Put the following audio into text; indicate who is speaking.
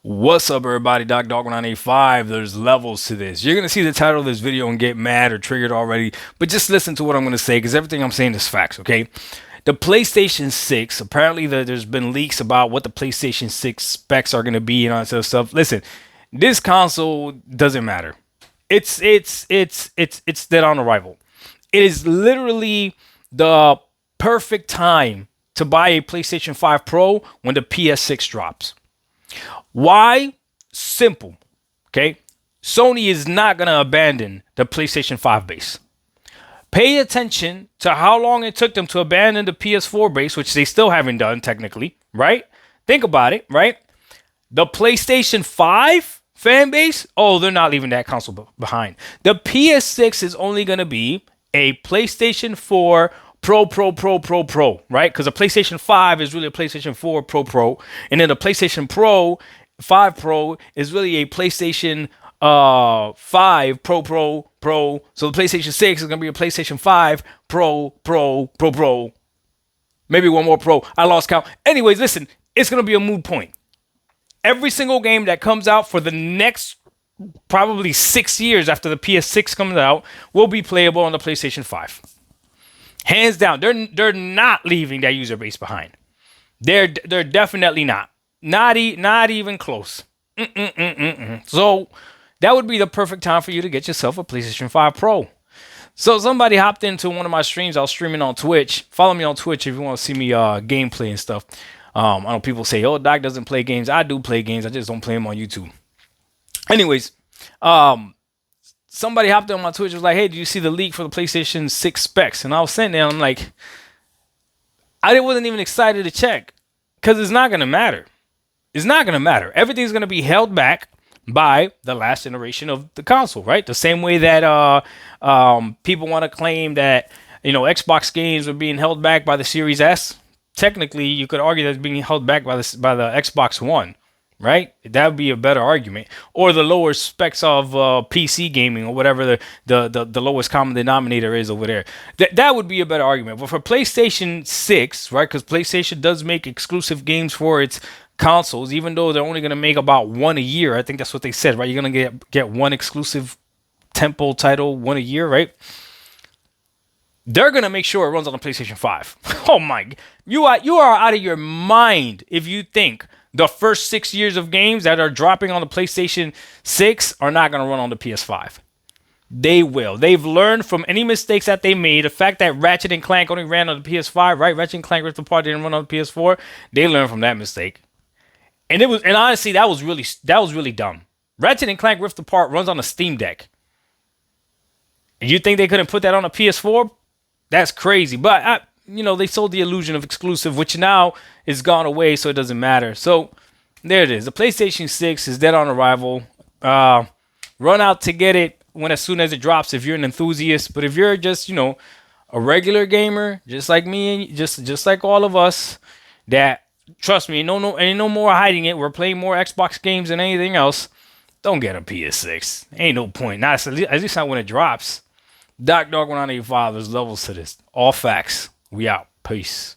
Speaker 1: What's up, everybody? Dog985. There's levels to this. You're gonna see the title of this video and get mad or triggered already, but just listen to what I'm gonna say because everything I'm saying is facts. Okay? The PlayStation 6. Apparently, there's been leaks about what the PlayStation 6 specs are gonna be and all that sort of stuff. Listen, this console doesn't matter. It's dead on arrival. It is literally the perfect time to buy a PlayStation 5 Pro when the PS6 drops. Why? Simple. Okay. Sony is not going to abandon the PlayStation 5 base. Pay attention to how long it took them to abandon the PS4 base, which they still haven't done technically, right? Think about it, right? The PlayStation 5 fan base, oh, they're not leaving that console behind. The PS6 is only going to be a PlayStation 4 Pro, right? Because a PlayStation 5 is really a PlayStation 4 Pro. And then the PlayStation 5 Pro is really a PlayStation 5 Pro. So the PlayStation 6 is going to be a PlayStation 5 Pro. Maybe one more Pro. I lost count. Anyways, listen, it's going to be a moot point. Every single game that comes out for the next probably 6 years after the PS6 comes out will be playable on the PlayStation 5. Hands down, they're not leaving that user base behind. They're definitely not. Not even close. So that would be the perfect time for you to get yourself a PlayStation 5 Pro. So somebody hopped into one of my streams. I was streaming on Twitch. Follow me on Twitch if you want to see me gameplay and stuff. I know people say, "Oh, Doc doesn't play games." I do play games. I just don't play them on YouTube. Anyways, somebody hopped on my Twitch and was like, "Hey, did you see the leak for the PlayStation 6 specs?" And I was sitting there and I'm like, I wasn't even excited to check because it's not going to matter. It's not going to matter. Everything's going to be held back by the last generation of the console, right? The same way that people want to claim that, Xbox games were being held back by the Series S. Technically, you could argue that it's being held back by the Xbox One. Right? That would be a better argument. Or the lower specs of PC gaming or whatever the lowest common denominator is over there. That would be a better argument. But for PlayStation 6, right? Because PlayStation does make exclusive games for its consoles, even though they're only going to make about one a year. I think that's what they said, right? You're going to get one exclusive temple title, one a year, right? They're going to make sure it runs on the PlayStation 5. Oh my. You are out of your mind if you think the first 6 years of games that are dropping on the PlayStation 6 are not going to run on the PS5. They will. They've learned from any mistakes that they made. The fact that Ratchet and Clank only ran on the PS5, right? Ratchet and Clank Rift Apart didn't run on the PS4. They learned from that mistake. And honestly, that was really dumb. Ratchet and Clank Rift Apart runs on a Steam Deck. And you think they couldn't put that on a PS4? That's crazy. But they sold the illusion of exclusive, which now is gone away, so it doesn't matter. So there it is. The PlayStation 6 is dead on arrival. Run out to get it as soon as it drops if you're an enthusiast. But if you're just, a regular gamer, just like me and just like all of us, that trust me, ain't no more hiding it. We're playing more Xbox games than anything else. Don't get a PS6. Ain't no point. At least not when it drops. Dog185, there's levels to this. All facts. We out. Peace.